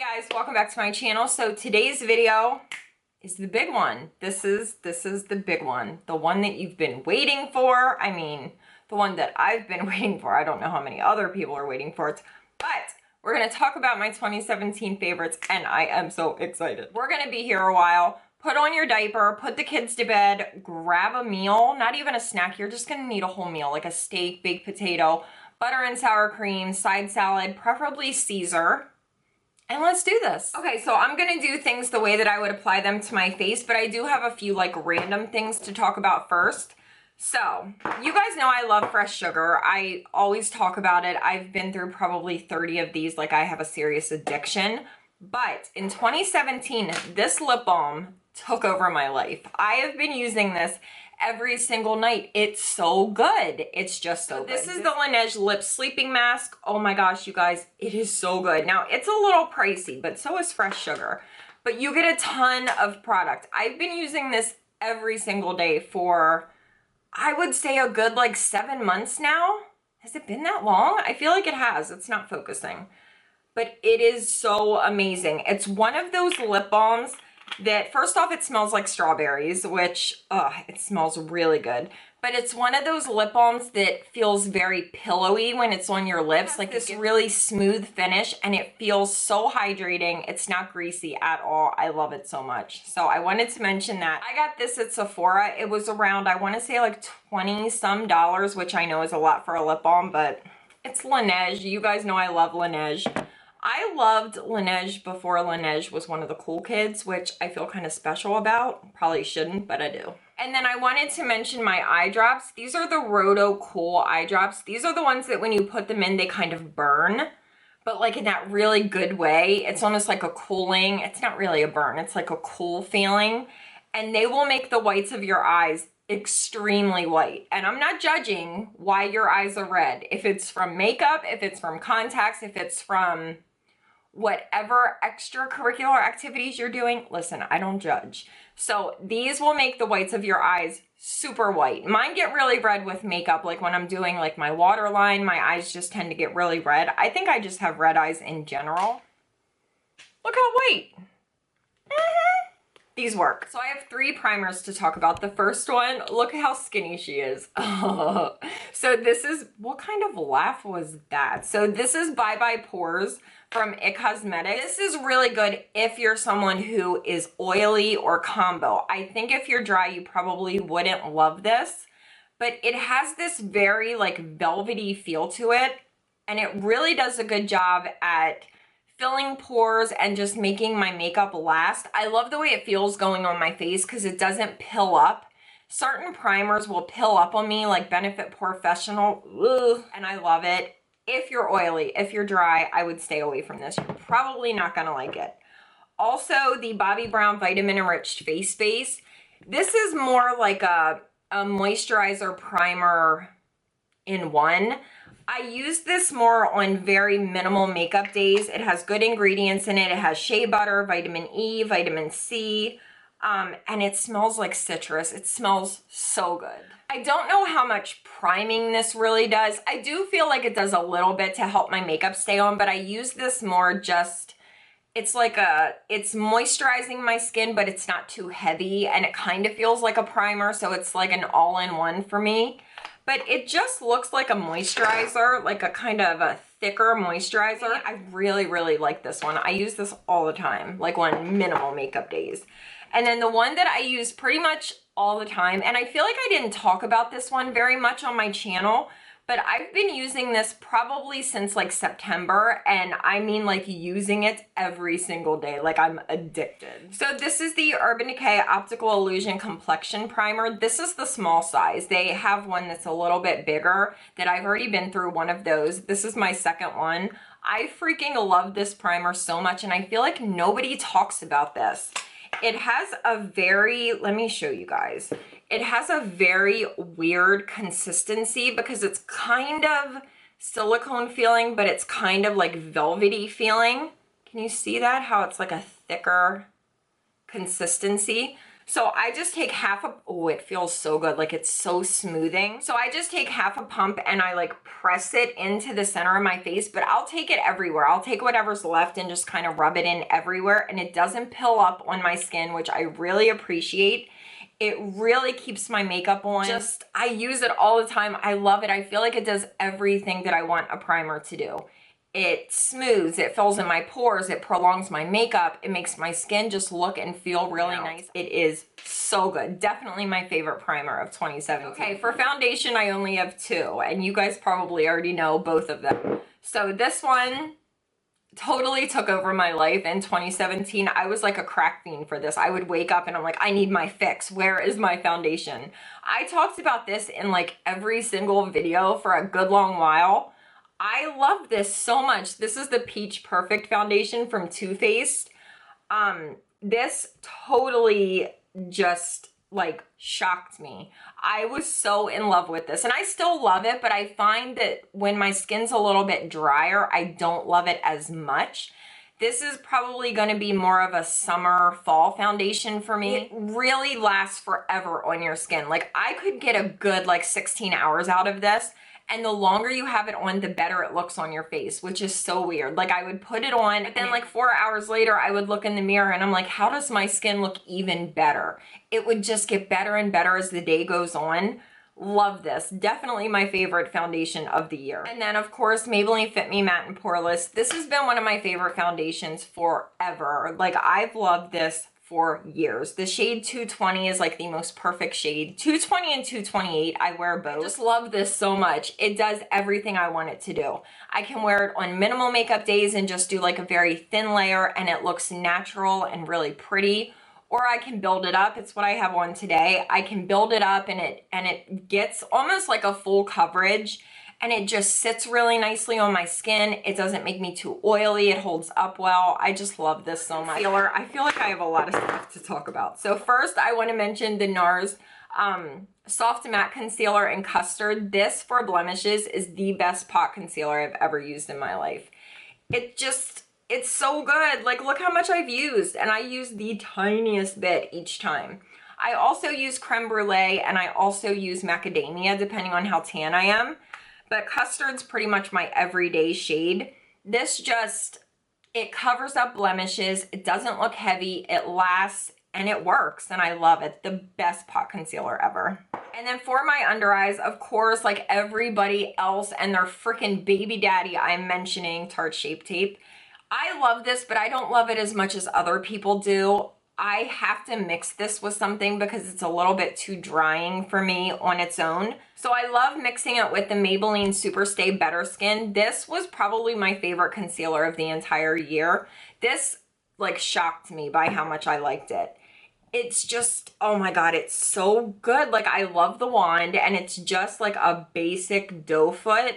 Hey guys, welcome back to my channel. So today's video is the big one. This is the big one. The one that you've been waiting for. I mean, the one that I've been waiting for. I don't know how many other people are waiting for it, but we're gonna talk about my 2017 favorites and I am so excited. We're gonna be here a while. Put on your diaper, put the kids to bed, grab a meal, not even a snack. You're just gonna need a whole meal, like a steak, baked potato, butter and sour cream, side salad, preferably Caesar. And let's do this. Okay, so I'm gonna do things the way that I would apply them to my face, but I do have a few like random things to talk about first. So, you guys know I love fresh sugar. I always talk about it. I've been through probably 30 of these, like I have a serious addiction. But in 2017, this lip balm took over my life. I have been using this every single night. It's so good. It's just so good. This is the Laneige Lip Sleeping Mask. Oh my gosh, you guys, it is so good. Now, it's a little pricey, but so is fresh sugar. But you get a ton of product. I've been using this every single day for, I would say, a good like 7 months now. Has it been that long? I feel like it has. It's not focusing. But it is so amazing. It's one of those lip balms that, first off, it smells like strawberries, which, it smells really good. But it's one of those lip balms that feels very pillowy when it's on your lips, like this really smooth finish, and it feels so hydrating. It's not greasy at all. I love it so much. So I wanted to mention that. I got this at Sephora. It was around, I want to say like 20 some dollars, which I know is a lot for a lip balm, but it's Laneige. You guys know I love Laneige. I loved Laneige before Laneige was one of the cool kids, which I feel kind of special about. Probably shouldn't, but I do. And then I wanted to mention my eye drops. These are the Roto Cool eye drops. These are the ones that when you put them in, they kind of burn, but like in that really good way. It's almost like a cooling. It's not really a burn. It's like a cool feeling. And they will make the whites of your eyes extremely white. And I'm not judging why your eyes are red. If it's from makeup, if it's from contacts, if it's from whatever extracurricular activities you're doing, listen, I don't judge. So these will make the whites of your eyes super white. Mine get really red with makeup, like when I'm doing like my waterline, my eyes just tend to get really red. I think I just have red eyes in general. Look how white. These work. So I have 3 primers to talk about. The first one, look how skinny she is. So this is, what kind of laugh was that? So this is Bye Bye Pores from It Cosmetics. This is really good if you're someone who is oily or combo. I think if you're dry, you probably wouldn't love this, but it has this very like velvety feel to it, and it really does a good job at filling pores and just making my makeup last. I love the way it feels going on my face because it doesn't pill up. Certain primers will pill up on me, like Benefit Professional, and I love it. If you're oily, if you're dry, I would stay away from this. You're probably not gonna like it. Also, the Bobbi Brown Vitamin Enriched Face Base. This is more like a moisturizer primer in one. I use this more on very minimal makeup days. It has good ingredients in it. It has shea butter, vitamin E, vitamin C, and it smells like citrus. It smells so good. I don't know how much priming this really does. I do feel like it does a little bit to help my makeup stay on, but I use this more just, it's moisturizing my skin, but it's not too heavy, and it kind of feels like a primer, so it's like an all-in-one for me. But it just looks like a moisturizer, like a kind of a thicker moisturizer. I really, really like this one. I use this all the time, like on minimal makeup days. And then the one that I use pretty much all the time, and I feel like I didn't talk about this one very much on my channel, but I've been using this probably since like September, and I mean like using it every single day, like I'm addicted. So this is the Urban Decay Optical Illusion Complexion Primer. This is the small size. They have one that's a little bit bigger that I've already been through one of those. This is my second one. I freaking love this primer so much, and I feel like nobody talks about this. It has a very, let me show you guys. It has a very weird consistency because it's kind of silicone feeling, but it's kind of like velvety feeling. Can you see that? How it's like a thicker consistency. So I just take half a, oh, it feels so good. Like it's so smoothing. So I just take half a pump and I like press it into the center of my face, but I'll take it everywhere. I'll take whatever's left and just kind of rub it in everywhere, and it doesn't pill up on my skin, which I really appreciate. It really keeps my makeup on. Just, I use it all the time. I love it. I feel like it does everything that I want a primer to do. It smooths, it fills in my pores, it prolongs my makeup, it makes my skin just look and feel really nice. It is so good. Definitely my favorite primer of 2017. Okay, for foundation, I only have two, and you guys probably already know both of them. So this one totally took over my life in 2017. I was like a crack fiend for this. I would wake up and I'm like, I need my fix. Where is my foundation? I talked about this in like every single video for a good long while. I love this so much. This is the Peach Perfect foundation from Too Faced. This totally just like shocked me. I was so in love with this, and I still love it, but I find that when my skin's a little bit drier, I don't love it as much. This is probably going to be more of a summer fall foundation for me. It really lasts forever on your skin. Like I could get a good like 16 hours out of this. And the longer you have it on, the better it looks on your face, which is so weird. Like I would put it on, but then like 4 hours later, I would look in the mirror and I'm like, how does my skin look even better? It would just get better and better as the day goes on. Love this. Definitely my favorite foundation of the year. And then of course, Maybelline Fit Me Matte and Poreless. This has been one of my favorite foundations forever. Like I've loved this for years. The shade 220 is like the most perfect shade. 220 and 228, I wear both. I just love this so much. It does everything I want it to do. I can wear it on minimal makeup days and just do like a very thin layer and it looks natural and really pretty. Or I can build it up. It's what I have on today. I can build it up and it gets almost like a full coverage. And it just sits really nicely on my skin. It doesn't make me too oily. It holds up well. I just love this so much. I feel like I have a lot of stuff to talk about. So first, I want to mention the Nars Soft Matte Concealer in Custard. This for blemishes is the best pot concealer I've ever used in my life. It's so good. Like, look how much I've used. And I use the tiniest bit each time. I also use Creme Brulee and I also use Macadamia, depending on how tan I am. But Custard's pretty much my everyday shade. This just, it covers up blemishes. It doesn't look heavy. It lasts and it works. And I love it. The best pot concealer ever. And then for my under eyes, of course, like everybody else and their freaking baby daddy, I'm mentioning Tarte Shape Tape. I love this, but I don't love it as much as other people do. I have to mix this with something because it's a little bit too drying for me on its own. So I love mixing it with the Maybelline Super Stay Better Skin. This was probably my favorite concealer of the entire year. This like shocked me by how much I liked it. It's just, oh my God, it's so good. Like I love the wand and it's just like a basic doe foot.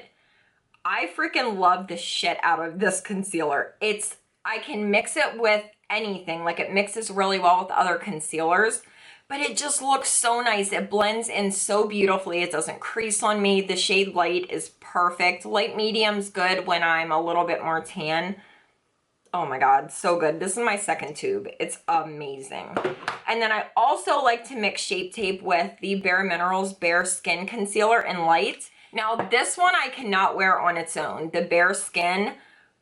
I freaking love the shit out of this concealer. I can mix it with anything. Like it mixes really well with other concealers, but it just looks so nice. It blends in so beautifully. It doesn't crease on me. The shade Light is perfect. Light medium's good when I'm a little bit more tan. Oh my God, so good. This is my second tube. It's amazing. And then I also like to mix Shape Tape with the Bare Minerals Bare Skin Concealer in Light. Now this one I cannot wear on its own. The Bare Skin,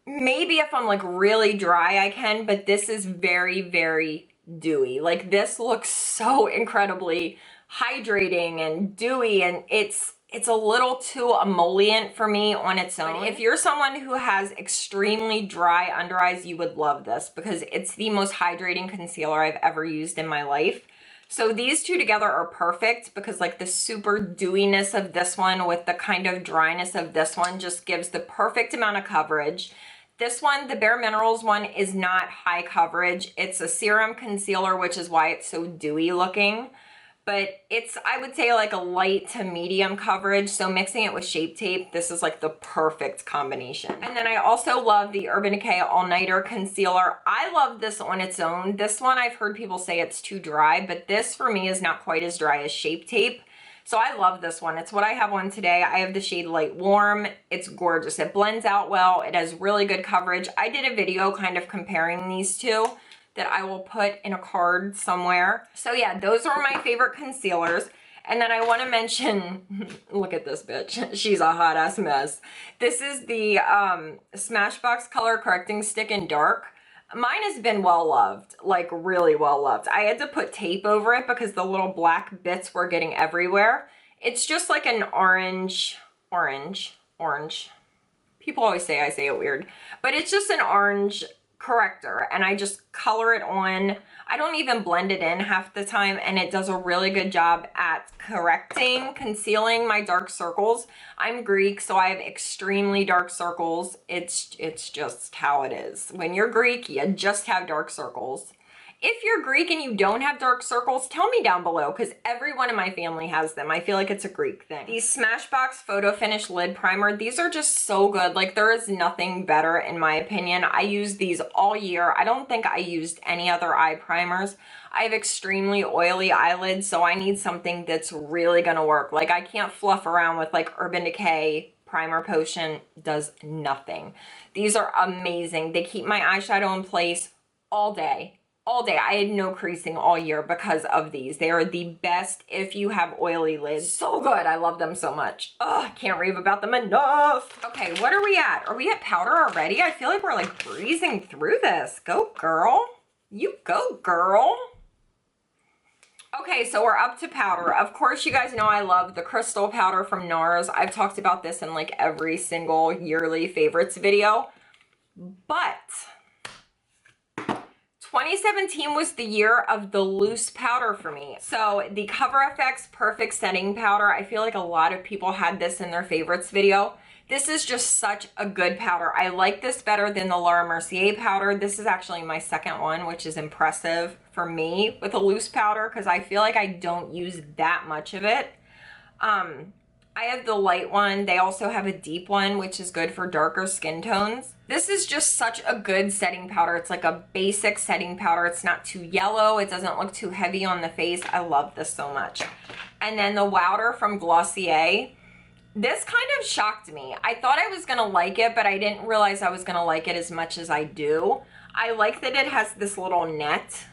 maybe if I'm like really dry I can, but this is very, very dewy. Like this looks so incredibly hydrating and dewy, and it's a little too emollient for me on its own. But if you're someone who has extremely dry under eyes, you would love this because it's the most hydrating concealer I've ever used in my life. So these two together are perfect because like the super dewiness of this one with the kind of dryness of this one just gives the perfect amount of coverage. This one, the Bare Minerals one, is not high coverage. It's a serum concealer, which is why it's so dewy looking. But it's, I would say, like a light to medium coverage. So mixing it with Shape Tape, this is like the perfect combination. And then I also love the Urban Decay All Nighter Concealer. I love this on its own. This one, I've heard people say it's too dry, but this for me is not quite as dry as Shape Tape. So I love this one. It's what I have on today. I have the shade Light Warm. It's gorgeous. It blends out well. It has really good coverage. I did a video kind of comparing these two that I will put in a card somewhere. So yeah, those are my favorite concealers. And then I want to mention, look at this bitch. She's a hot ass mess. This is the Smashbox Color Correcting Stick in Dark. Mine has been well loved, like really well loved. I had to put tape over it because the little black bits were getting everywhere. It's just like an orange. People always say I say it weird, but it's just an orange corrector, and I just color it on. I don't even blend it in half the time, and it does a really good job at concealing my dark circles. I'm Greek, so I have extremely dark circles. It's just how it is. When you're Greek, you just have dark circles. If you're Greek and you don't have dark circles, tell me down below, because everyone in my family has them. I feel like it's a Greek thing. These Smashbox Photo Finish Lid Primer, these are just so good. Like, there is nothing better in my opinion. I use these all year. I don't think I used any other eye primers. I have extremely oily eyelids, so I need something that's really gonna work. Like, I can't fluff around with like Urban Decay Primer Potion. Does nothing. These are amazing. They keep my eyeshadow in place all day. All day. I had no creasing all year because of these. They are the best if you have oily lids. So good. I love them so much. Oh, I can't rave about them enough. Okay, what are we at? Are we at powder already? I feel like we're like breezing through this. Go, girl. You go, girl. Okay, so we're up to powder. Of course, you guys know I love the crystal powder from Nars. I've talked about this in like every single yearly favorites video. But 2017 was the year of the loose powder for me. So the Coverfx Perfect Setting Powder, I feel like a lot of people had this in their favorites video. This is just such a good powder. I like this better than the Laura Mercier powder. This is actually my second one, which is impressive for me with a loose powder because I feel like I don't use that much of it. I have the light one. They also have a deep one, which is good for darker skin tones. This is just such a good setting powder. It's like a basic setting powder. It's not too yellow. It doesn't look too heavy on the face. I love this so much. And then the Wowder from Glossier. This kind of shocked me. I thought I was gonna like it, but I didn't realize I was gonna like it as much as I do. I like that it has this little net,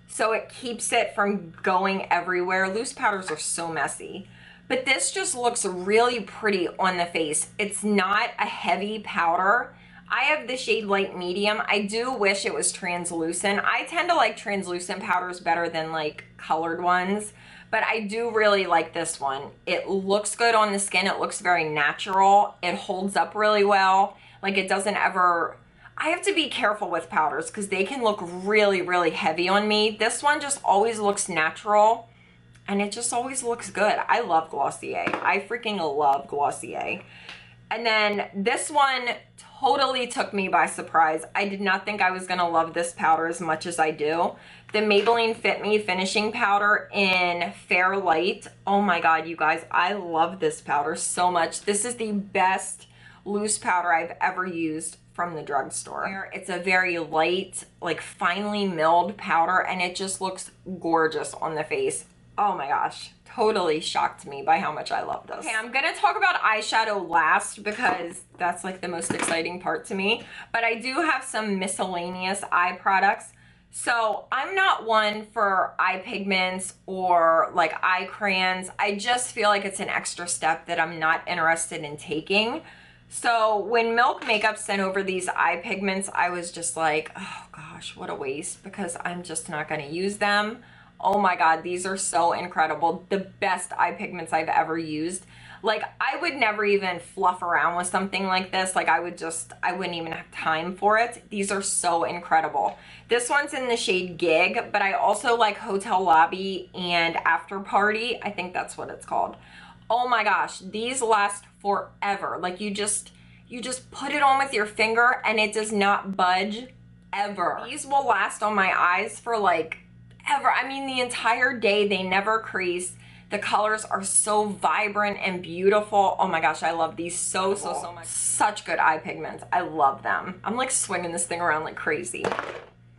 so it keeps it from going everywhere. Loose powders are so messy. But this just looks really pretty on the face. It's not a heavy powder. I have the shade light medium. I do wish it was translucent. I tend to like translucent powders better than like colored ones, but I do really like this one. It looks good on the skin. It looks very natural. It holds up really well. Like, it doesn't ever, I have to be careful with powders because they can look really, really heavy on me. This one just always looks natural. And it just always looks good. I love Glossier. I freaking love Glossier. And then this one totally took me by surprise. I did not think I was gonna love this powder as much as I do. The Maybelline Fit Me Finishing Powder in Fair Light. Oh my God, you guys, I love this powder so much. This is the best loose powder I've ever used from the drugstore. It's a very light, like finely milled powder, and it just looks gorgeous on the face. Oh my gosh, totally shocked me by how much I love this. Okay, I'm gonna talk about eyeshadow last because that's like the most exciting part to me, but I do have some miscellaneous eye products. So I'm not one for eye pigments or like eye crayons. I just feel like it's an extra step that I'm not interested in taking. So when Milk Makeup sent over these eye pigments, I was just like, oh gosh, what a waste, because I'm just not gonna use them. Oh my God, these are so incredible. The best eye pigments I've ever used. Like, I would never even fluff around with something like this. Like, I wouldn't even have time for it. These are so incredible. This one's in the shade Gig, but I also like Hotel Lobby and After Party. I think that's what it's called. Oh my gosh, these last forever. Like, you just put it on with your finger and it does not budge ever. These will last on my eyes for like ever. I mean, the entire day. They never crease. The colors are so vibrant and beautiful. Oh my gosh, I love these so much. Such good eye pigments. I love them. I'm like swinging this thing around like crazy.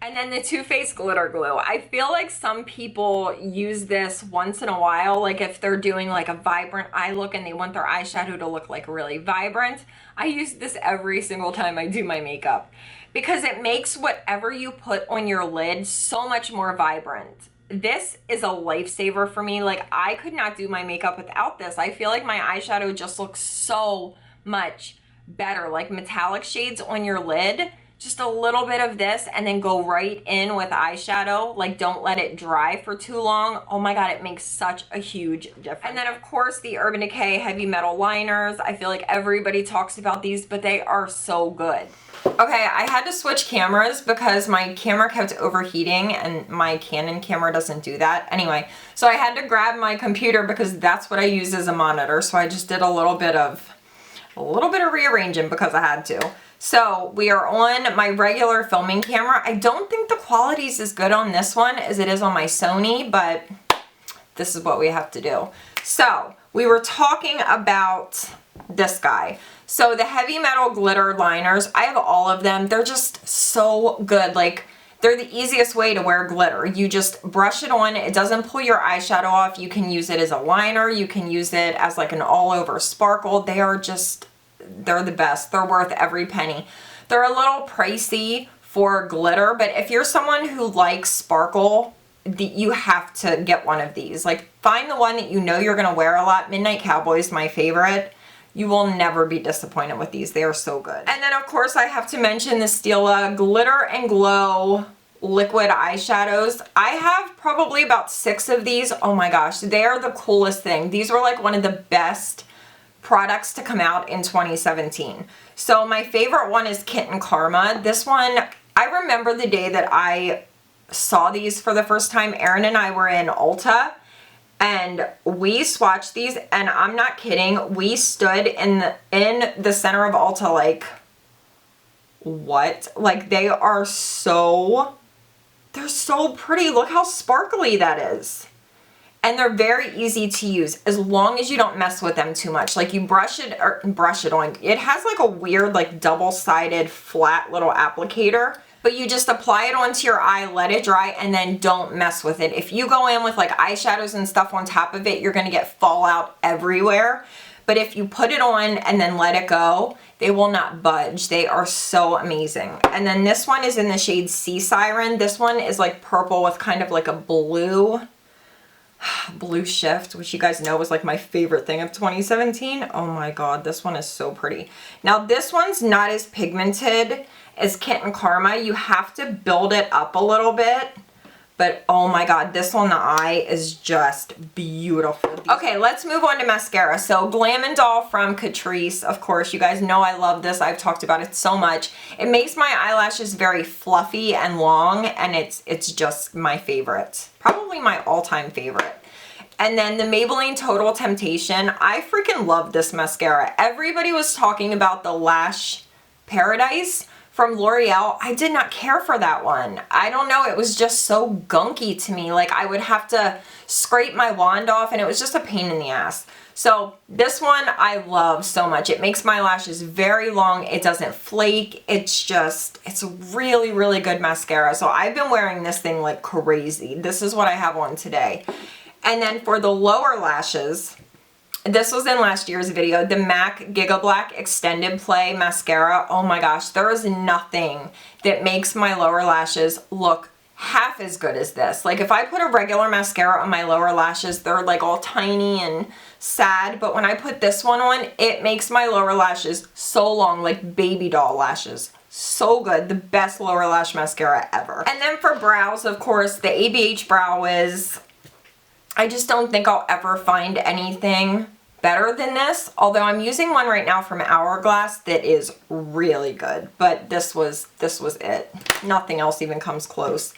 And then the Too Faced Glitter Glue. I feel like some people use this once in a while, like if they're doing like a vibrant eye look and they want their eyeshadow to look like really vibrant. I use this every single time I do my makeup. because it makes whatever you put on your lid so much more vibrant. This is a lifesaver for me. Like, I could not do my makeup without this. I feel like my eyeshadow just looks so much better. Like, metallic shades on your lid, just a little bit of this and then go right in with eyeshadow. Like, don't let it dry for too long. Oh my God, it makes such a huge difference. And then of course the Urban Decay Heavy Metal Liners. I feel like everybody talks about these, but they are so good. Okay, I had to switch cameras because my camera kept overheating and my Canon camera doesn't do that. Anyway, so I had to grab my computer because that's what I use as a monitor. So I just did a little bit of rearranging because I had to. So we are on my regular filming camera. I don't think the quality is as good on this one as it is on my Sony, but this is what we have to do. So we were talking about this guy. So the Heavy Metal Glitter Liners, I have all of them. They're just so good. Like, they're the easiest way to wear glitter. You just brush it on. It doesn't pull your eyeshadow off. You can use it as a liner. You can use it as like an all-over sparkle. They're the best. They're worth every penny. They're a little pricey for glitter, but if you're someone who likes sparkle, you have to get one of these. Like, find the one that you know you're gonna wear a lot. Midnight Cowboy is my favorite. You will never be disappointed with these. They are so good. And then of course I have to mention the Stila Glitter and Glow liquid eyeshadows. I have probably about 6 of these. Oh my gosh, they are the coolest thing. These were like one of the best products to come out in 2017. So my favorite one is Kitten Karma. This one, I remember the day that I saw these for the first time. Erin and I were in Ulta and we swatched these, and I'm not kidding, we stood in the center of Ulta like, what? Like, they're so pretty. Look how sparkly that is. And they're very easy to use as long as you don't mess with them too much. Like, you brush it on. It has like a weird like double-sided flat little applicator, but you just apply it onto your eye, let it dry, and then don't mess with it. If you go in with like eyeshadows and stuff on top of it, you're gonna get fallout everywhere. But if you put it on and then let it go, they will not budge. They are so amazing. And then this one is in the shade Sea Siren. This one is like purple with kind of like a blue shift, which you guys know was like my favorite thing of 2017. Oh my God, this one is so pretty. Now this one's not as pigmented as Kitten Karma. You have to build it up a little bit, but oh my God, this on the eye is just beautiful. Okay, let's move on to mascara. So Glam & Doll from Catrice. Of course, you guys know I love this. I've talked about it so much. It makes my eyelashes very fluffy and long, and it's just my favorite. Probably my all-time favorite. And then the Maybelline Total Temptation. I freaking love this mascara. Everybody was talking about the Lash Paradise from L'Oreal. I did not care for that one. I don't know, it was just so gunky to me. Like, I would have to scrape my wand off and it was just a pain in the ass. So this one I love so much. It makes my lashes very long. It doesn't flake. It's a really, really good mascara. So I've been wearing this thing like crazy. This is what I have on today. And then for the lower lashes, this was in last year's video, the MAC Gigablack Extended Play Mascara. Oh my gosh, there is nothing that makes my lower lashes look half as good as this. Like, if I put a regular mascara on my lower lashes, they're like all tiny and sad, but when I put this one on, it makes my lower lashes so long, like baby doll lashes. So good. The best lower lash mascara ever. And then for brows, of course, the ABH Brow Wiz. I just don't think I'll ever find anything better than this, although I'm using one right now from Hourglass that is really good, but this was it. Nothing else even comes close.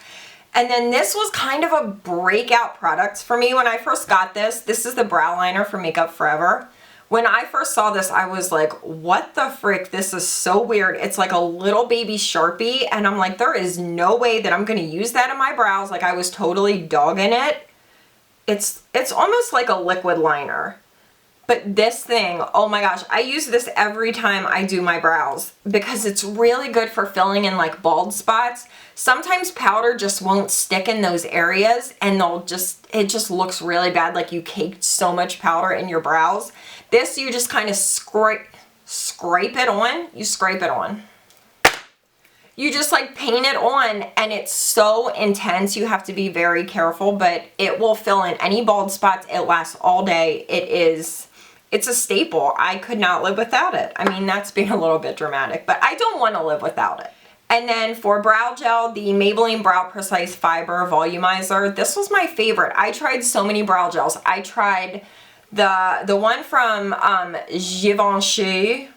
And then this was kind of a breakout product for me when I first got this. This is the brow liner from Makeup Forever. When I first saw this, I was like, what the frick? This is so weird. It's like a little baby Sharpie, and I'm like, there is no way that I'm gonna use that in my brows. Like, I was totally dogging it. It's almost like a liquid liner. But this thing, oh my gosh, I use this every time I do my brows because it's really good for filling in like bald spots. Sometimes powder just won't stick in those areas and it just looks really bad, like you caked so much powder in your brows. This, you just kind of scrape it on. You scrape it on. you just like paint it on and it's so intense. You have to be very careful, but it will fill in any bald spots. It lasts all day. It's a staple. I could not live without it. I mean, that's being a little bit dramatic, but I don't want to live without it. And then for brow gel, the Maybelline Brow Precise Fiber Volumizer. This was my favorite. I tried so many brow gels. I tried the one from Givenchy.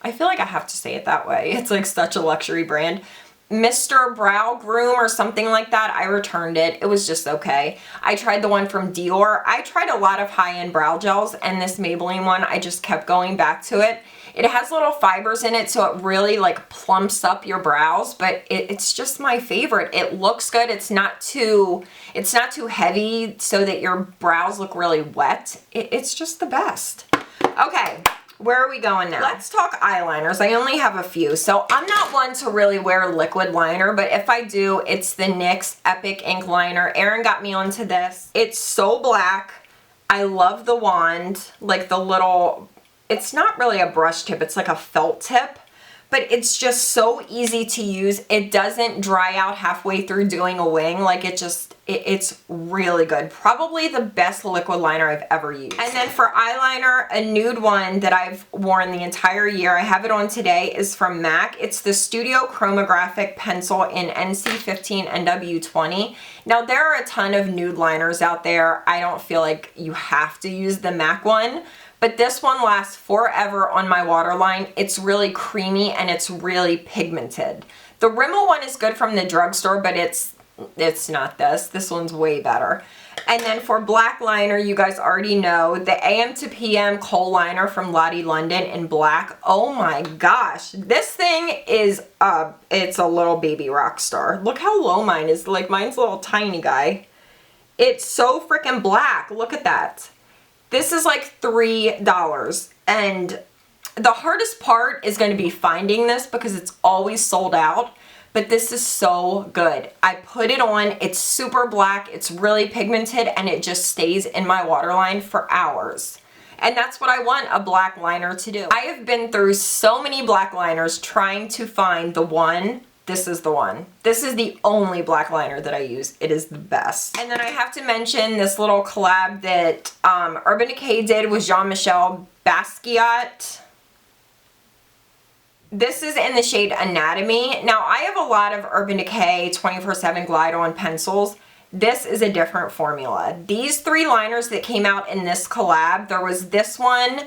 I feel like I have to say it that way. It's like such a luxury brand. Mr. Brow Groom or something like that. I returned it. It was just okay. I tried the one from Dior. I tried a lot of high-end brow gels, and this Maybelline one, I just kept going back to it. It has little fibers in it, so it really like plumps up your brows, but it's just my favorite. It looks good. It's not too heavy so that your brows look really wet. It's just the best. Okay. Where are we going now? Let's talk eyeliners. I only have a few. So I'm not one to really wear liquid liner, but if I do, it's the NYX Epic Ink Liner. Erin got me onto this. It's so black. I love the wand, like the little, it's not really a brush tip, it's like a felt tip, but it's just so easy to use. It doesn't dry out halfway through doing a wing. Like it's really good. Probably the best liquid liner I've ever used. And then for eyeliner, a nude one that I've worn the entire year, I have it on today, is from MAC. It's the Studio Chromographic Pencil in NC15 and W20. Now there are a ton of nude liners out there. I don't feel like you have to use the MAC one, but this one lasts forever on my waterline. It's really creamy and it's really pigmented. The Rimmel one is good from the drugstore, but it's not this. This one's way better. And then for black liner, you guys already know the AM to PM Kohl liner from Lottie London in black. Oh my gosh. This thing is, it's a little baby rock star. Look how low mine is. Like mine's a little tiny guy. It's so freaking black. Look at that. This is like $3. And the hardest part is going to be finding this because it's always sold out. But this is so good. I put it on, it's super black, it's really pigmented, and it just stays in my waterline for hours. And that's what I want a black liner to do. I have been through so many black liners trying to find the one. This is the one. This is the only black liner that I use. It is the best. And then I have to mention this little collab that Urban Decay did with Jean-Michel Basquiat. This is in the shade Anatomy. Now, I have a lot of Urban Decay 24/7 Glide-On pencils. This is a different formula. These three liners that came out in this collab, there was this one,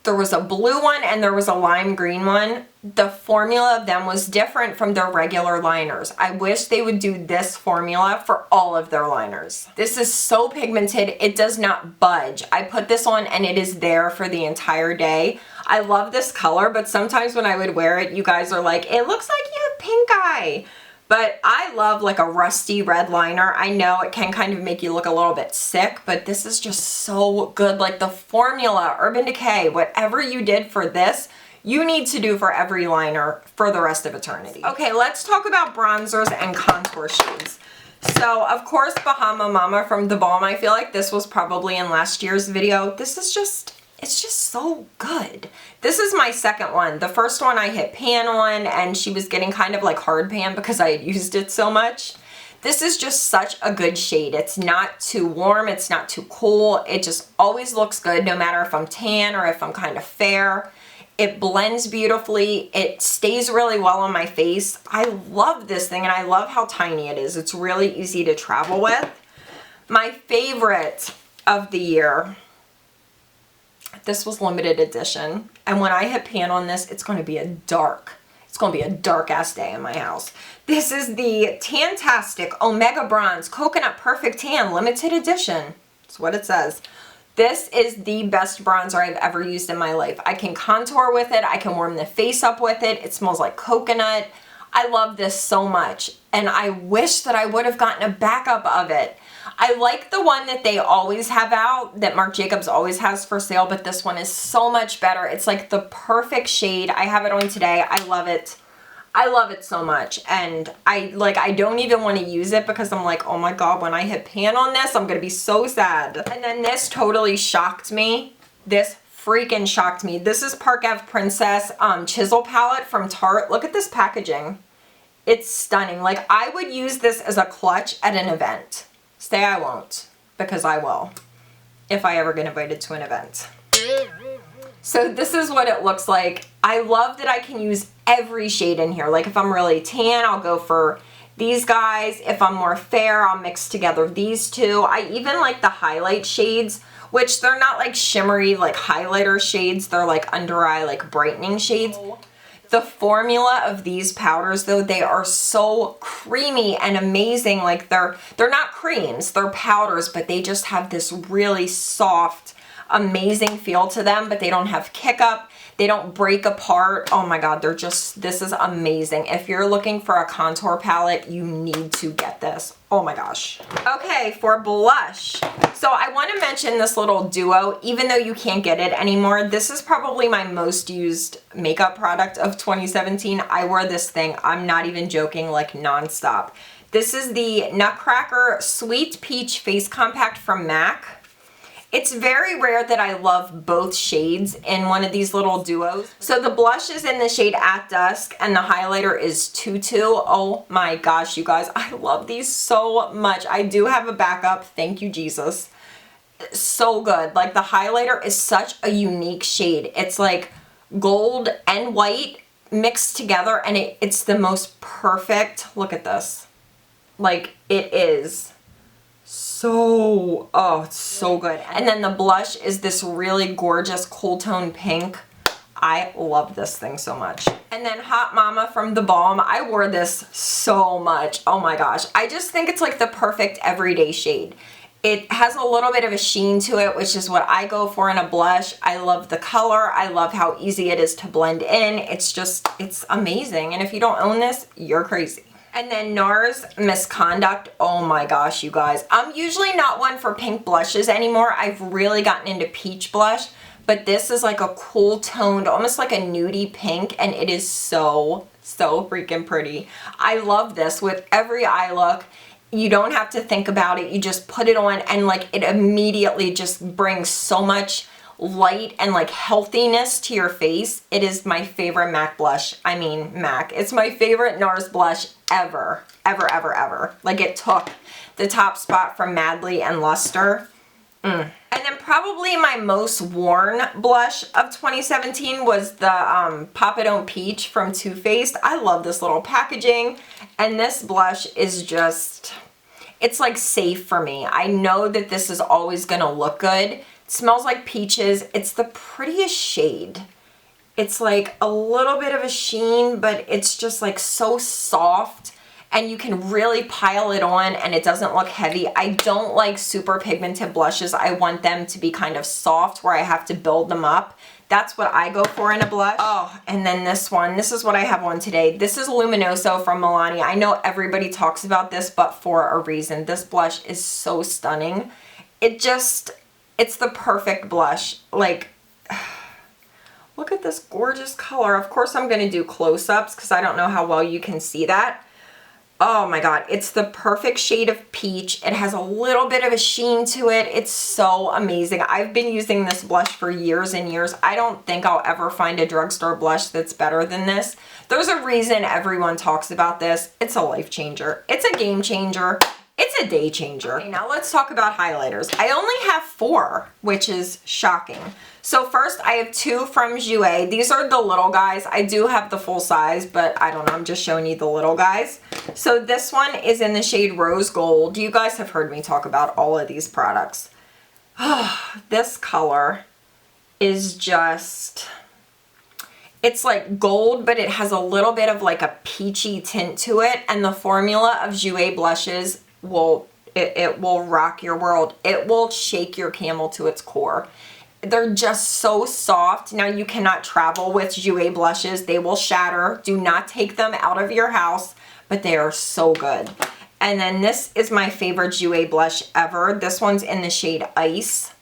there was a blue one, and there was a lime green one. The formula of them was different from their regular liners. I wish they would do this formula for all of their liners. This is so pigmented, it does not budge. I put this on and it is there for the entire day. I love this color, but sometimes when I would wear it, you guys are like, it looks like you have pink eye. But I love like a rusty red liner. I know it can kind of make you look a little bit sick, but this is just so good. Like the formula, Urban Decay, whatever you did for this, you need to do for every liner for the rest of eternity. Okay, let's talk about bronzers and contour shades. So, of course, Bahama Mama from the Balm. I feel like this was probably in last year's video. This is just, it's just so good. This is my second one. The first one I hit pan on and she was getting kind of like hard pan because I had used it so much. This is just such a good shade. It's not too warm, it's not too cool. It just always looks good no matter if I'm tan or if I'm kind of fair. It blends beautifully. It stays really well on my face. I love this thing and I love how tiny it is. It's really easy to travel with. My favorite of the year, this was limited edition. And when I hit pan on this, it's going to be a dark ass day in my house. This is the Tantastic Omega Bronze Coconut Perfect Tan limited edition. That's what it says. This is the best bronzer I've ever used in my life. I can contour with it. I can warm the face up with it. It smells like coconut. I love this so much. And I wish that I would have gotten a backup of it. I like the one that they always have out, that Marc Jacobs always has for sale, but this one is so much better. It's like the perfect shade. I have it on today. I love it. I love it so much, and I don't even want to use it because I'm like, oh my god, when I hit pan on this, I'm gonna be so sad. And then this totally shocked me. This freaking shocked me. This is Park Ave Princess Chisel Palette from Tarte. Look at this packaging. It's stunning. Like, I would use this as a clutch at an event. Say I won't, because I will, if I ever get invited to an event. So this is what it looks like. I love that I can use every shade in here. Like, if I'm really tan, I'll go for these guys. If I'm more fair, I'll mix together these two. I even like the highlight shades, which they're not like shimmery, like highlighter shades. They're like under eye, like brightening shades. The formula of these powders, though, they are so creamy and amazing. Like, they're not creams, they're powders, but they just have this really soft, amazing feel to them, but they don't have kick up. They don't break apart. Oh my God, they're just, this is amazing. If you're looking for a contour palette, you need to get this. Oh my gosh. Okay, for blush. So I want to mention this little duo, even though you can't get it anymore. This is probably my most used makeup product of 2017. I wear this thing, I'm not even joking, like nonstop. This is the Nutcracker Sweet Peach Face Compact from MAC. It's very rare that I love both shades in one of these little duos. So the blush is in the shade At Dusk and the highlighter is Tutu. Oh my gosh, you guys, I love these so much. I do have a backup, thank you Jesus. So good. Like, the highlighter is such a unique shade. It's like gold and white mixed together, and it's the most perfect, look at this. Like, it is so, oh, it's so good. And then the blush is this really gorgeous cool tone pink. I love this thing so much. And then Hot Mama from the Balm. I wore this so much. Oh my gosh. I just think it's like the perfect everyday shade. It has a little bit of a sheen to it, which is what I go for in a blush. I love the color. I love how easy it is to blend in. It's just, it's amazing. And if you don't own this, you're crazy. And then Nars Misconduct. Oh my gosh, you guys. I'm usually not one for pink blushes anymore. I've really gotten into peach blush, but this is like a cool toned, almost like a nudie pink, and it is so, so freaking pretty. I love this with every eye look. You don't have to think about it. You just put it on and like it immediately just brings so much light and like healthiness to your face. It is my favorite MAC blush. I mean, MAC. It's my favorite NARS blush ever, ever, ever, ever. Like, it took the top spot from Madly and Luster. And then probably my most worn blush of 2017 was the Papa Don't Peach from Too Faced. I love this little packaging, and this blush is just, it's like safe for me. I know that this is always gonna look good. It smells like peaches. It's the prettiest shade. It's like a little bit of a sheen, but it's just like so soft, and you can really pile it on and it doesn't look heavy. I don't like super pigmented blushes. I want them to be kind of soft where I have to build them up. That's what I go for in a blush. Oh, and then this one. This is what I have on today. This is Luminoso from Milani. I know everybody talks about this, but for a reason. This blush is so stunning. It just, it's the perfect blush. Like, look at this gorgeous color. Of course, I'm going to do close-ups because I don't know how well you can see that. Oh my God, it's the perfect shade of peach. It has a little bit of a sheen to it. It's so amazing. I've been using this blush for years and years. I don't think I'll ever find a drugstore blush that's better than this. There's a reason everyone talks about this. It's a life changer. It's a game changer. It's a day changer. Okay, now let's talk about highlighters. I only have 4, which is shocking. So first, I have 2 from Jouer. These are the little guys. I do have the full size, but I don't know. I'm just showing you the little guys. So this one is in the shade Rose Gold. You guys have heard me talk about all of these products. This color is just, it's like gold, but it has a little bit of like a peachy tint to it. And the formula of Jouer blushes will, it will rock your world. It will shake your camel to its core. They're just so soft. Now, you cannot travel with Jouer blushes. They will shatter. Do not take them out of your house, but they are so good. And then this is my favorite Jouer blush ever. This one's in the shade Ice.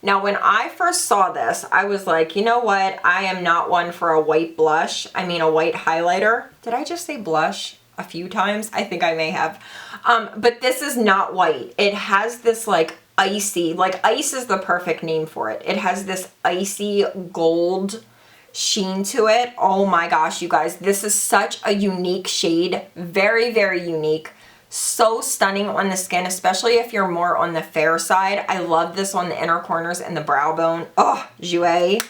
Now, when I first saw this, I was like, you know what? I am not one for a white blush. I mean, a white highlighter. Did I just say blush a few times? I think I may have. But this is not white. It has this like icy, like ice is the perfect name for it. It has this icy gold sheen to it. Oh my gosh, you guys, this is such a unique shade. Very, very unique. So stunning on the skin, especially if you're more on the fair side. I love this on the inner corners and the brow bone. Oh, Jouer.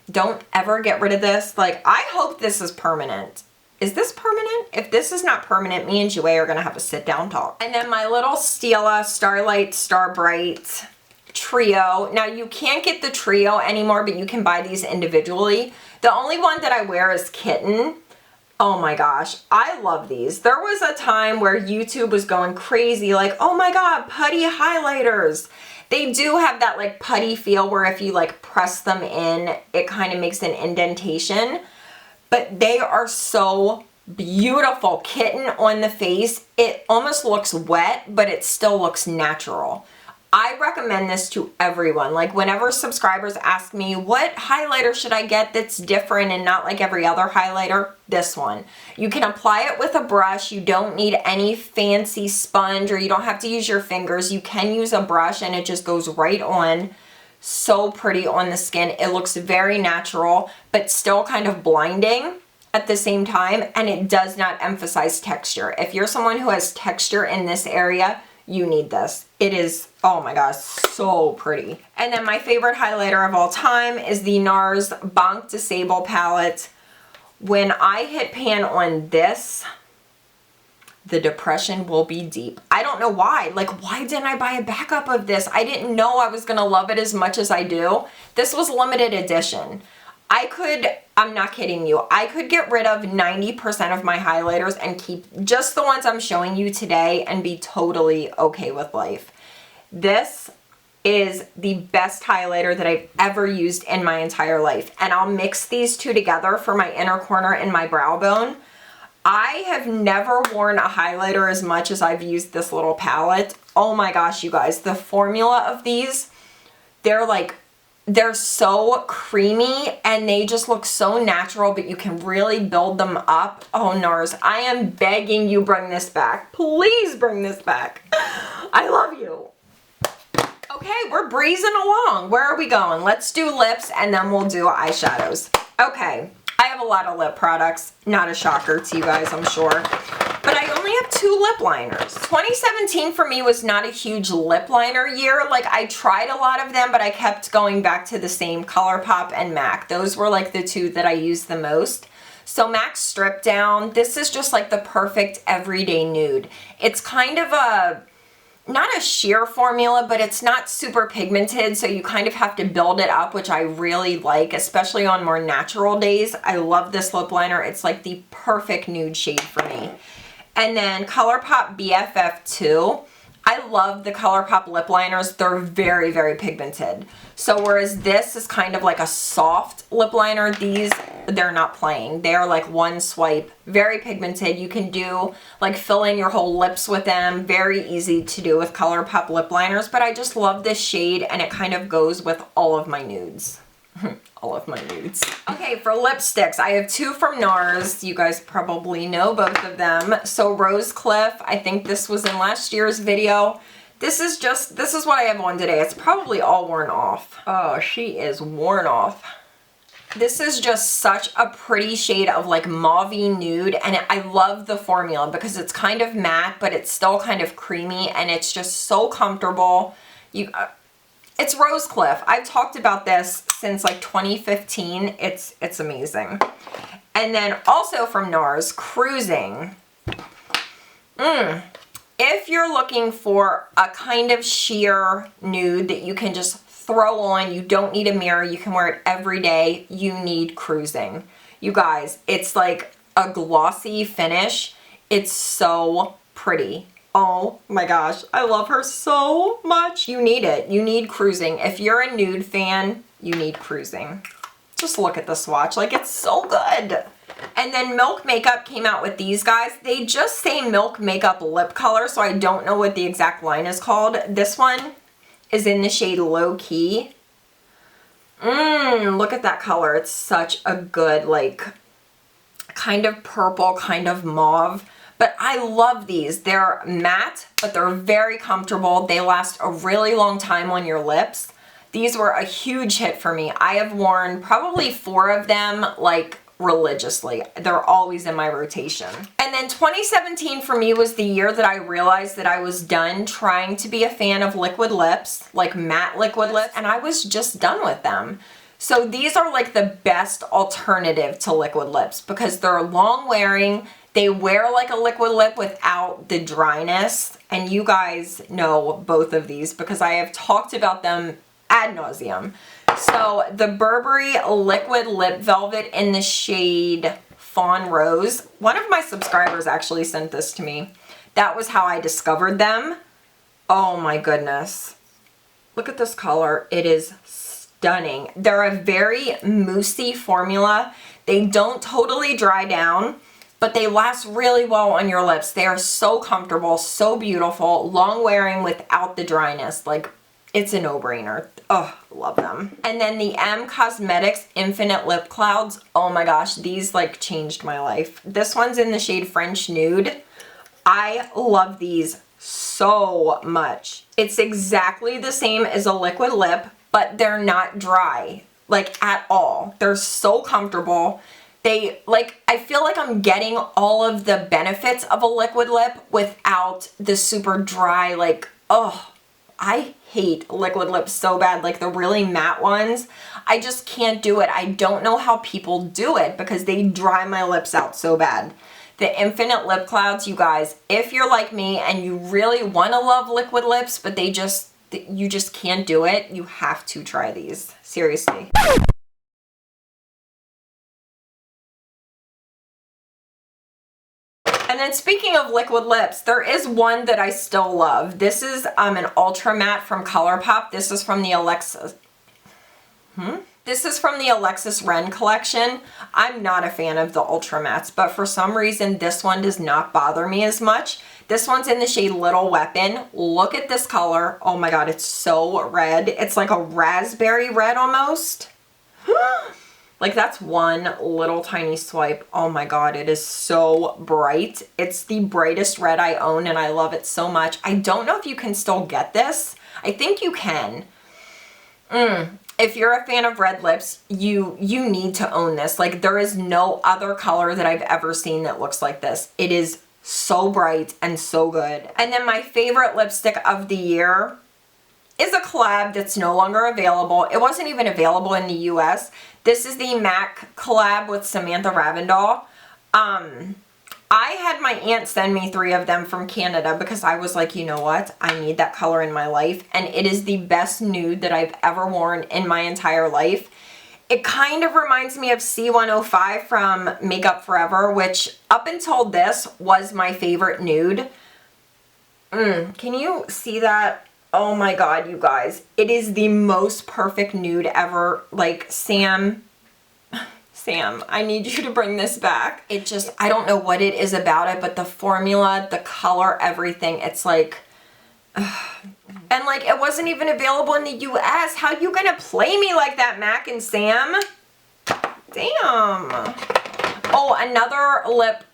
Don't ever get rid of this. Like, I hope this is permanent. Is this permanent? If this is not permanent, me and Jouer are going to have a sit-down talk. And then my little Stila Starlight Star Bright trio. Now, you can't get the trio anymore, but you can buy these individually. The only one that I wear is Kitten. Oh my gosh, I love these. There was a time where YouTube was going crazy, like, oh my god, putty highlighters. They do have that like putty feel where if you like press them in, it kind of makes an indentation. But they are so beautiful. Kitten on the face, it almost looks wet, but it still looks natural. I recommend this to everyone. Like whenever subscribers ask me, what highlighter should I get that's different and not like every other highlighter? This one. You can apply it with a brush. You don't need any fancy sponge or you don't have to use your fingers. You can use a brush and it just goes right on. So pretty on the skin. It looks very natural, but still kind of blinding at the same time. And it does not emphasize texture. If you're someone who has texture in this area, you need this. It is, oh my gosh, so pretty. And then my favorite highlighter of all time is the Nars Banc de Sable palette. When I hit pan on this, the depression will be deep. I don't know why. Like, why didn't I buy a backup of this? I didn't know I was gonna love it as much as I do. This was limited edition. I'm not kidding you, I could get rid of 90% of my highlighters and keep just the ones I'm showing you today and be totally okay with life. This is the best highlighter that I've ever used in my entire life. And I'll mix these two together for my inner corner and my brow bone. I have never worn a highlighter as much as I've used this little palette. Oh my gosh, you guys, the formula of these, they're so creamy and they just look so natural, but you can really build them up. Oh, Nars, I am begging you, bring this back. Please bring this back. I love you. Okay, we're breezing along. Where are we going? Let's do lips and then we'll do eyeshadows. Okay, I have a lot of lip products. Not a shocker to you guys, I'm sure. But I only have 2 lip liners. 2017 for me was not a huge lip liner year. Like, I tried a lot of them, but I kept going back to the same Colourpop and MAC. Those were like the 2 that I used the most. So MAC Strip Down, this is just like the perfect everyday nude. It's kind of not a sheer formula, but it's not super pigmented, so you kind of have to build it up, which I really like, especially on more natural days. I love this lip liner. It's like the perfect nude shade for me. And then Colourpop BFF2. I love the Colourpop lip liners. They're very, very pigmented. So whereas this is kind of like a soft lip liner, these, they're not playing. They're like one swipe, very pigmented. You can do like fill in your whole lips with them. Very easy to do with Colourpop lip liners, but I just love this shade and it kind of goes with all of my nudes. All of my nudes. Okay, for lipsticks, I have 2 from Nars. You guys probably know both of them. So Rose Cliff, I think this was in last year's video. This is what I have on today. It's probably all worn off. Oh, she is worn off. This is just such a pretty shade of like mauve-y nude, and I love the formula because it's kind of matte, but it's still kind of creamy, and it's just so comfortable. It's Rose Cliff. I've talked about this since like 2015. It's amazing. And then also from Nars, Cruising. If you're looking for a kind of sheer nude that you can just throw on, you don't need a mirror, you can wear it every day, you need Cruising. You guys, it's like a glossy finish. It's so pretty. Oh my gosh, I love her so much. You need it. You need Cruising. If you're a nude fan, you need Cruising. Just look at the swatch. Like, it's so good. And then Milk Makeup came out with these guys. They just say Milk Makeup Lip Color, so I don't know what the exact line is called. This one is in the shade Low Key. Look at that color. It's such a good, like, kind of purple, kind of mauve. But I love these. They're matte, but they're very comfortable. They last a really long time on your lips. These were a huge hit for me. I have worn probably 4 of them like religiously. They're always in my rotation. And then 2017 for me was the year that I realized that I was done trying to be a fan of liquid lips, like matte liquid lips, and I was just done with them. So these are like the best alternative to liquid lips because they're long wearing. They wear like a liquid lip without the dryness. And you guys know both of these because I have talked about them ad nauseum. So the Burberry Liquid Lip Velvet in the shade Fawn Rose. One of my subscribers actually sent this to me. That was how I discovered them. Oh my goodness. Look at this color. It is stunning. They're a very moussey formula. They don't totally dry down, but they last really well on your lips. They are so comfortable, so beautiful, long wearing without the dryness. Like, it's a no-brainer. Oh, love them. And then the M Cosmetics Infinite Lip Clouds. Oh my gosh, these like changed my life. This one's in the shade French Nude. I love these so much. It's exactly the same as a liquid lip, but they're not dry, like at all. They're so comfortable. They, like, I feel like I'm getting all of the benefits of a liquid lip without the super dry, like, oh, I hate liquid lips so bad, like the really matte ones. I just can't do it. I don't know how people do it because they dry my lips out so bad. The Infinite Lip Clouds, you guys, if you're like me and you really want to love liquid lips, but you just can't do it, you have to try these. Seriously. And then speaking of liquid lips, there is one that I still love. This is an Ultra Matte from Colourpop. This is from the This is from the Alexis Ren collection. I'm not a fan of the Ultra Mattes, but for some reason this one does not bother me as much. This one's in the shade Little Weapon. Look at this color. Oh my god, it's so red. It's like a raspberry red almost. Like that's one little tiny swipe. Oh my god, it is so bright. It's the brightest red I own and I love it so much. I don't know if you can still get this. I think you can. If you're a fan of red lips, you need to own this. Like there is no other color that I've ever seen that looks like this. It is so bright and so good. And then my favorite lipstick of the year is a collab that's no longer available. It wasn't even available in the US. This is the MAC collab with Samantha Ravndal. I had my aunt send me 3 of them from Canada because I was like, you know what? I need that color in my life. And it is the best nude that I've ever worn in my entire life. It kind of reminds me of C105 from Makeup Forever, which up until this was my favorite nude. Can you see that? Oh my god, you guys. It is the most perfect nude ever. Like, Sam, I need you to bring this back. It just, I don't know what it is about it, but the formula, the color, everything, it's like, and like, it wasn't even available in the US. How you gonna play me like that, Mac and Sam? Damn. Oh, another lip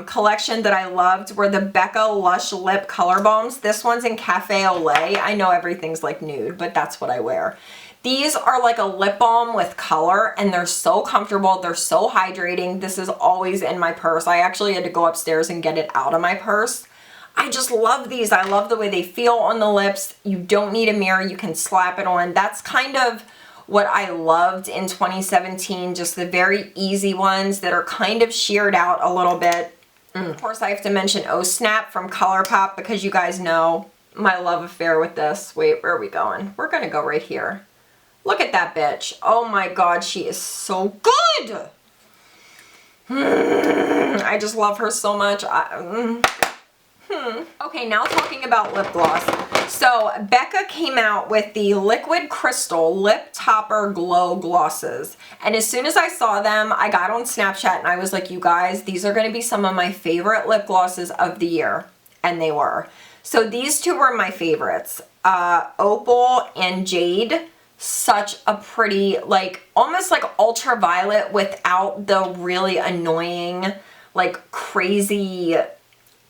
collection that I loved were the Becca Lush Lip Color Balms. This one's in Cafe au Lait. I know everything's like nude, but that's what I wear. These are like a lip balm with color and they're so comfortable. They're so hydrating. This is always in my purse. I actually had to go upstairs and get it out of my purse. I just love these. I love the way they feel on the lips. You don't need a mirror. You can slap it on. That's kind of what I loved in 2017, just the very easy ones that are kind of sheared out a little bit. Of course, I have to mention Oh Snap from Colourpop because you guys know my love affair with this. Wait, where are we going? We're gonna go right here. Look at that bitch. Oh my god, she is so good! I just love her so much. Okay, now talking about lip gloss. So Becca came out with the Liquid Crystal Lip Topper Glow Glosses. And as soon as I saw them, I got on Snapchat and I was like, you guys, these are going to be some of my favorite lip glosses of the year. And they were. So these 2 were my favorites. Opal and Jade. Such a pretty, like, almost like ultraviolet without the really annoying, like, crazy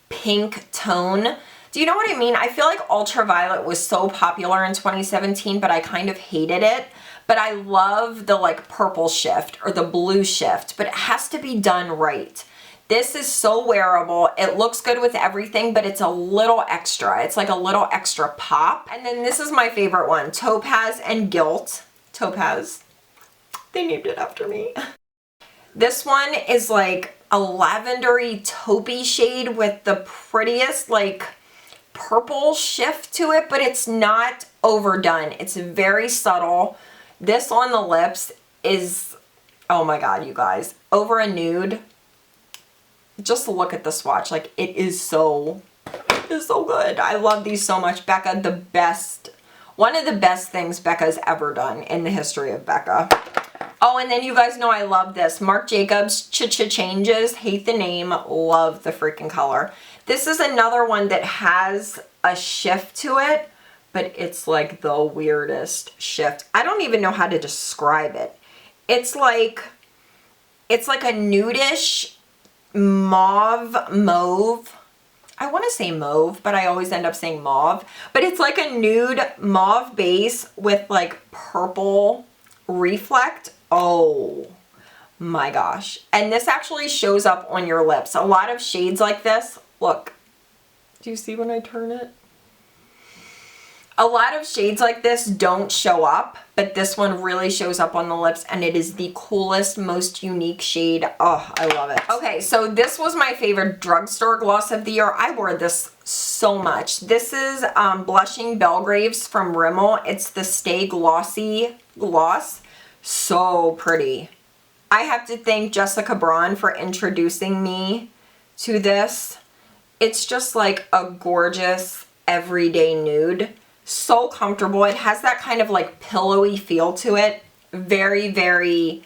pink tone. Do you know what I mean? I feel like Ultraviolet was so popular in 2017, but I kind of hated it. But I love the like purple shift or the blue shift, but it has to be done right. This is so wearable. It looks good with everything, but it's a little extra. It's like a little extra pop. And then this is my favorite one, Topaz and Gilt. Topaz. They named it after me. This one is like a lavendery taupey shade with the prettiest like purple shift to it, but it's not overdone. It's very subtle. This on the lips is, oh my God, you guys, over a nude. Just look at the swatch. Like it is so good. I love these so much. Becca, the best, one of the best things Becca's ever done in the history of Becca. Oh, and then you guys know I love this. Marc Jacobs Changes. Hate the name. Love the freaking color. This is another one that has a shift to it, but it's like the weirdest shift. I don't even know how to describe it. It's like a nudish mauve. I want to say mauve, but I always end up saying mauve. But it's like a nude mauve base with like purple reflect. Oh my gosh. And this actually shows up on your lips. A lot of shades like this, look, do you see when I turn it? A lot of shades like this don't show up, but this one really shows up on the lips, and it is the coolest, most unique shade. Oh, I love it. Okay, so this was my favorite drugstore gloss of the year. I wore this so much. This is Blushing Belgraves from Rimmel. It's the Stay Glossy gloss. So pretty. I have to thank Jessica Braun for introducing me to this. It's just like a gorgeous everyday nude. So comfortable. It has that kind of like pillowy feel to it. Very, very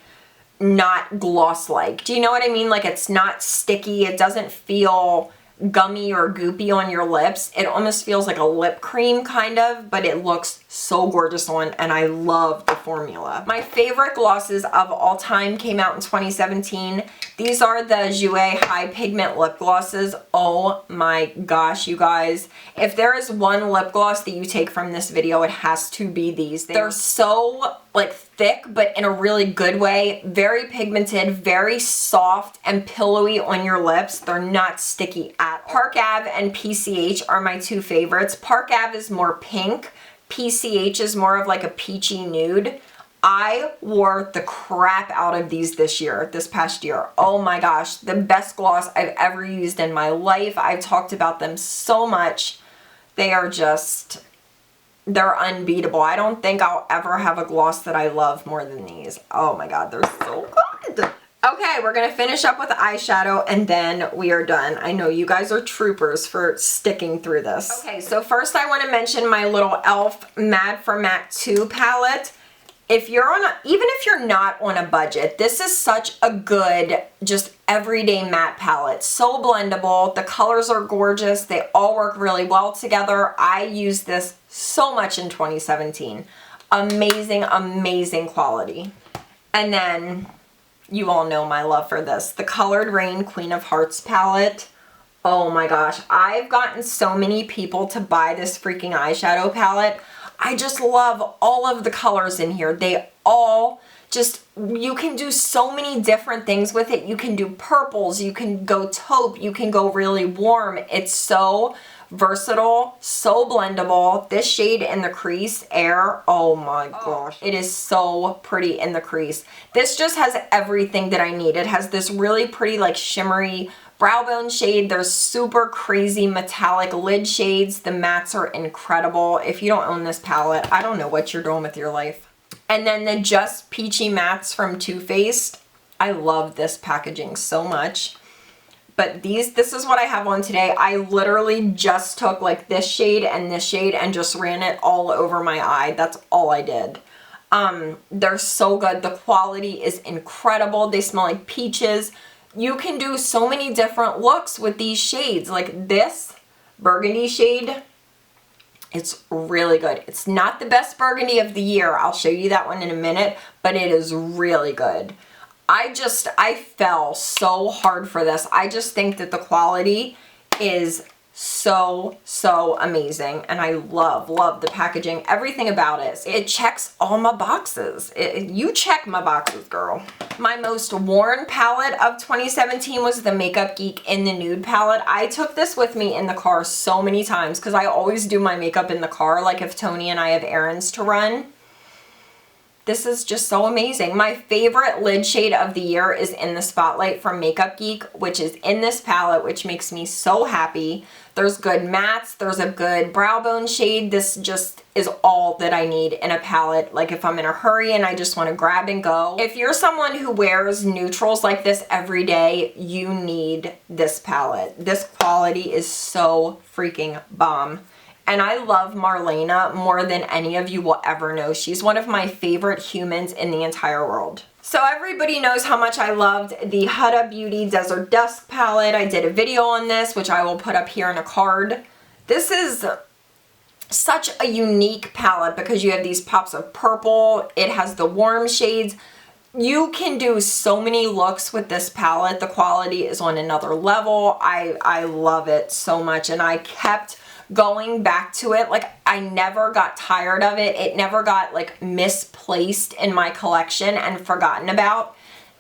not gloss-like. Do you know what I mean? Like it's not sticky. It doesn't feel gummy or goopy on your lips. It almost feels like a lip cream kind of, but it looks so gorgeous on, and I love the formula. My favorite glosses of all time came out in 2017. These are the Jouer High Pigment lip glosses. Oh my gosh, you guys. If there is one lip gloss that you take from this video, it has to be these. They're so like thick, but in a really good way. Very pigmented, very soft and pillowy on your lips. They're not sticky at all. Park Ave and PCH are my two favorites. Park Ave is more pink. PCH is more of like a peachy nude. I wore the crap out of these this past year. Oh my gosh, the best gloss I've ever used in my life. I've talked about them so much. They are just, they're unbeatable. I don't think I'll ever have a gloss that I love more than these. Oh my God, they're so good. Okay, we're gonna finish up with eyeshadow and then we are done. I know you guys are troopers for sticking through this. Okay, so first I wanna mention my little e.l.f. Mad for Matte 2 palette. If you're on a, even if you're not on a budget, this is such a good, just everyday matte palette. So blendable, the colors are gorgeous, they all work really well together. I used this so much in 2017. Amazing, amazing quality. And then, you all know my love for this. The Colored Rain Queen of Hearts palette. Oh my gosh, I've gotten so many people to buy this freaking eyeshadow palette. I just love all of the colors in here. They all just, you can do so many different things with it. You can do purples, you can go taupe, you can go really warm. It's so versatile, so blendable. This shade in the crease, Air, oh my gosh. It is so pretty in the crease. This just has everything that I need. It has this really pretty like shimmery brow bone shade. There's super crazy metallic lid shades. The mattes are incredible. If you don't own this palette, I don't know what you're doing with your life. And then the Just Peachy mattes from Too Faced. I love this packaging so much. But this is what I have on today. I literally just took like this shade and just ran it all over my eye. That's all I did. They're so good. The quality is incredible. They smell like peaches. You can do so many different looks with these shades. Like this burgundy shade, it's really good. It's not the best burgundy of the year. I'll show you that one in a minute, but it is really good. I fell so hard for this. I just think that the quality is so amazing, and I love the packaging, everything about it. It checks all my boxes. You check my boxes, girl. My most worn palette of 2017 was the Makeup Geek in the Nude palette. I took this with me in the car so many times because I always do my makeup in the car, like if Tony and I have errands to run. This is just so amazing. My favorite lid shade of the year is in the Spotlight from Makeup Geek, which is in this palette, which makes me so happy. There's good mattes, there's a good brow bone shade. This just is all that I need in a palette, like if I'm in a hurry and I just want to grab and go. If you're someone who wears neutrals like this every day, you need this palette. This quality is so freaking bomb. And I love Marlena more than any of you will ever know. She's one of my favorite humans in the entire world. So everybody knows how much I loved the Huda Beauty Desert Dusk palette. I did a video on this, which I will put up here in a card. This is such a unique palette because you have these pops of purple. It has the warm shades. You can do so many looks with this palette. The quality is on another level. I love it so much, and I kept going back to it. Like, I never got tired of it. It never got like misplaced in my collection and forgotten about.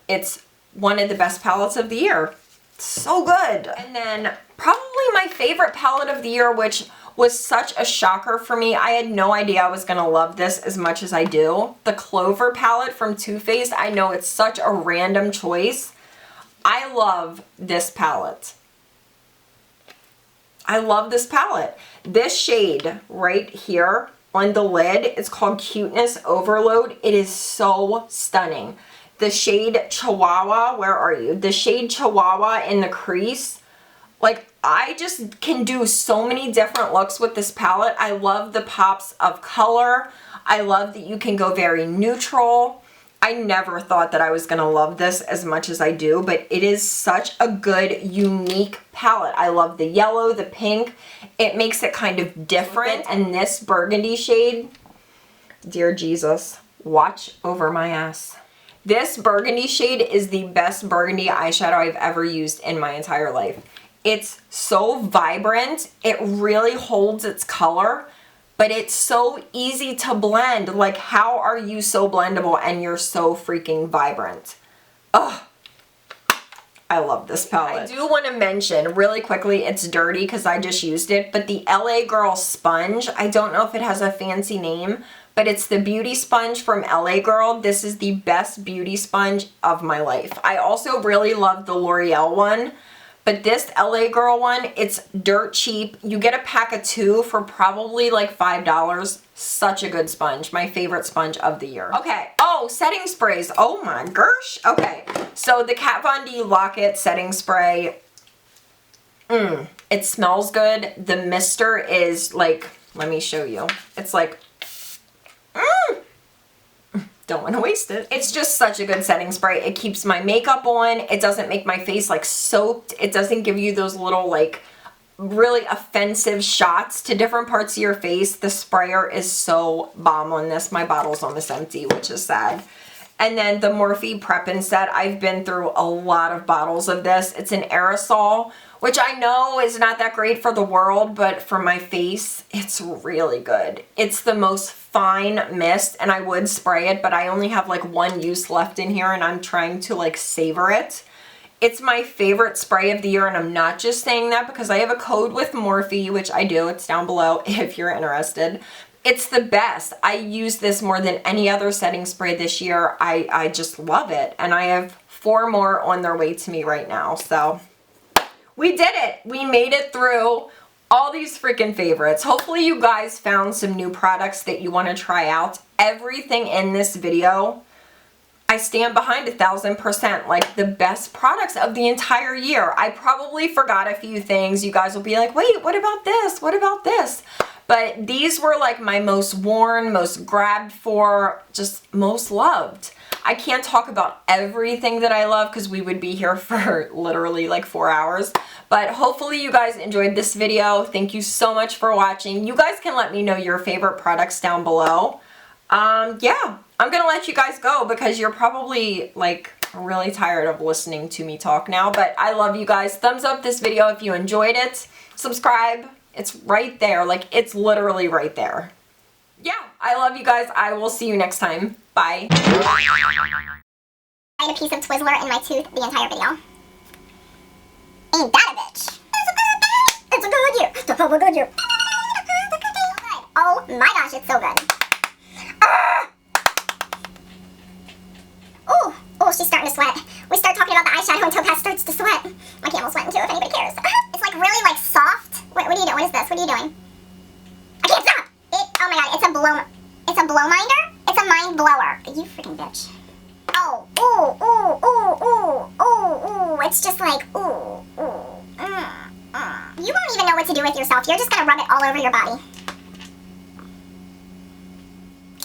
It's one of the best palettes of the year. So good. And then probably my favorite palette of the year, which was such a shocker for me. I had no idea I was gonna love this as much as I do. The Clover palette from Too Faced. I know it's such a random choice. I love this palette. I love this palette. This shade right here on the lid is called Cuteness Overload. It is so stunning. The shade Chihuahua, where are you? The shade Chihuahua in the crease. Like, I just can do so many different looks with this palette. I love the pops of color. I love that you can go very neutral. I never thought that I was gonna love this as much as I do, but it is such a good, unique palette. I love the yellow, the pink. It makes it kind of different. And this burgundy shade, dear Jesus, watch over my ass. This burgundy shade is the best burgundy eyeshadow I've ever used in my entire life. It's so vibrant. It really holds its color. But it's so easy to blend. Like, how are you so blendable and you're so freaking vibrant? Ugh. I love this palette. I do want to mention really quickly, it's dirty because I just used it, but the LA Girl sponge, I don't know if it has a fancy name, but it's the beauty sponge from LA Girl. This is the best beauty sponge of my life. I also really love the L'Oreal one. But this LA Girl one, it's dirt cheap. You get a pack of 2 for probably like $5. Such a good sponge. My favorite sponge of the year. Okay. Oh, setting sprays. Oh my gosh. Okay. So the Kat Von D Lock-It setting spray. It smells good. The mister is like, let me show you. It's like, don't want to waste it. It's just such a good setting spray. It keeps my makeup on. It doesn't make my face like soaked. It doesn't give you those little like really offensive shots to different parts of your face. The sprayer is so bomb on this. My bottle's almost empty, which is sad. And then the Morphe Prep and Set. I've been through a lot of bottles of this. It's an aerosol, which I know is not that great for the world, but for my face, it's really good. It's the most fine mist, and I would spray it, but I only have like one use left in here, and I'm trying to like savor it. It's my favorite spray of the year, and I'm not just saying that because I have a code with Morphe, which I do. It's down below if you're interested. It's the best. I use this more than any other setting spray this year. I just love it, and I have 4 more on their way to me right now, so we did it. We made it through all these freaking favorites. Hopefully you guys found some new products that you want to try out. Everything in this video, I stand behind 1000%, like the best products of the entire year. I probably forgot a few things. You guys will be like, wait, what about this? What about this? But these were like my most worn, most grabbed for, just most loved. I can't talk about everything that I love because we would be here for literally like 4 hours. But hopefully you guys enjoyed this video. Thank you so much for watching. You guys can let me know your favorite products down below. Yeah, I'm gonna let you guys go because you're probably like I'm really tired of listening to me talk now, but I love you guys. Thumbs up this video if you enjoyed it. Subscribe. It's right there. Like, it's literally right there. Yeah, I love you guys. I will see you next time. Bye. I had a piece of Twizzler in my tooth the entire video. Ain't that a bitch? It's a good year. It's a good year. Oh my gosh, it's so good. Ooh, oh, she's starting to sweat. We start talking about the eyeshadow until Pat starts to sweat. My camel's sweating too, if anybody cares. It's like really like soft. What are you doing? What is this? What are you doing? I can't stop! Oh my god, it's a blow minder? It's a mind blower. You freaking bitch. Oh, ooh, ooh, ooh, ooh, ooh, ooh. It's just like, ooh, ooh, You won't even know what to do with yourself. You're just gonna rub it all over your body.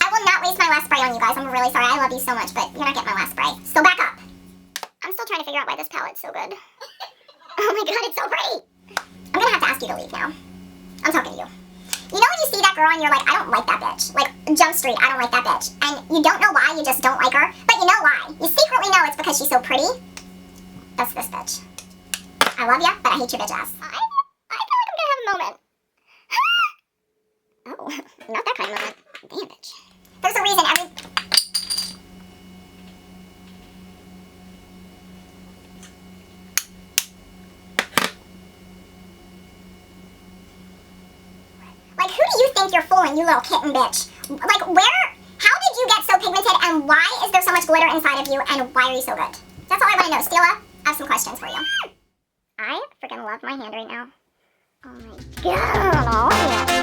I will not waste my last spray on you guys. I'm really sorry. I love you so much, but you're not getting my last spray. So back up. I'm still trying to figure out why this palette's so good. Oh my god, it's so pretty. I'm gonna have to ask you to leave now. I'm talking to you. You know when you see that girl and you're like, I don't like that bitch. Like, Jump Street, I don't like that bitch. And you don't know why, you just don't like her. But you know why. You secretly know it's because she's so pretty. That's this bitch. I love ya, but I hate your bitch ass. I feel like I'm gonna have a moment. Oh, not that kind of moment. Damn, bitch. There's a reason every... Like, who do you think you're fooling, you little kitten bitch? Like, how did you get so pigmented, and why is there so much glitter inside of you, and why are you so good? That's all I want to know. Stila, I have some questions for you. I freaking love my hand right now. Oh my god.